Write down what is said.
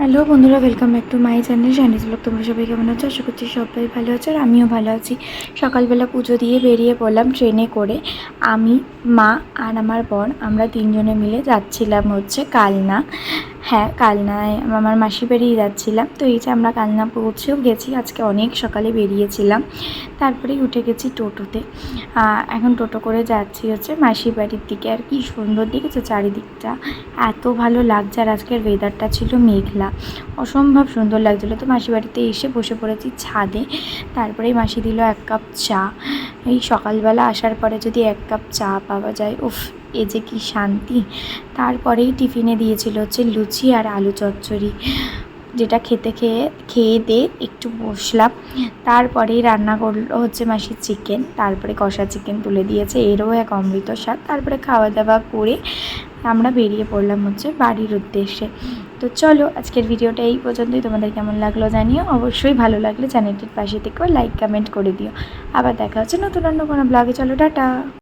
Hello বন্ধুরা, welcome back to my channel জানিস blog. তোমরা সবাই কেমন আছো? আশা করছি সবাই ভালো আছো, আর আমিও ভালো আছি। সকালবেলা পুজো দিয়ে বেরিয়ে পড়লাম ট্রেনে করে। আমি, মা আর আমার বর, আমরা তিনজনে মিলে যাচ্ছিলাম হচ্ছে কালনা। হ্যাঁ, কালনায় আমার মাসির বাড়ি যাচ্ছিলাম। তো এই যে আমরা কালনা পৌঁছেও গেছি, আজকে অনেক সকালে বেরিয়েছিলাম। তারপরেই উঠে গেছি টোটোতে। এখন টোটো করে যাচ্ছি হচ্ছে মাসির বাড়ির দিকে। আর কি সুন্দর দেখেছো চারিদিকটা, এত ভালো লাগছে। আর আজকের ওয়েদারটা ছিল মেঘলা, অসম্ভব সুন্দর লাগছিলো। তো মাসির বাড়িতে এসে বসে পড়েছি ছাদে। তারপরেই মাসি দিল 1 কাপ চা। এই সকালবেলা আসার পরে যদি 1 কাপ চা পাওয়া যায়, উফ, এ যে কি শান্তি। তারপরেই টিফিনে দিয়েছিল হচ্ছে লুচি আর আলু চচ্চড়ি, যেটা খেয়ে দিয়ে একটু বসলাম। তারপরেই রান্না করলো হচ্ছে মাসির চিকেন, তারপরে কষা চিকেন তুলে দিয়েছে, এরও এক অমৃত স্বাদ। তারপরে খাওয়া দাওয়া করে আমরা বেরিয়ে পড়লাম হচ্ছে বাড়ির উদ্দেশ্যে। তো চলো, আজকের ভিডিওটা এই পর্যন্তই। তোমাদের কেমন লাগলো জানিও, অবশ্যই ভালো লাগলে চ্যানেলটির পাশে থেকেও লাইক কমেন্ট করে দিও। আবার দেখা হচ্ছে নতুন অন্য কোনো ব্লগে। চলো, টাটা।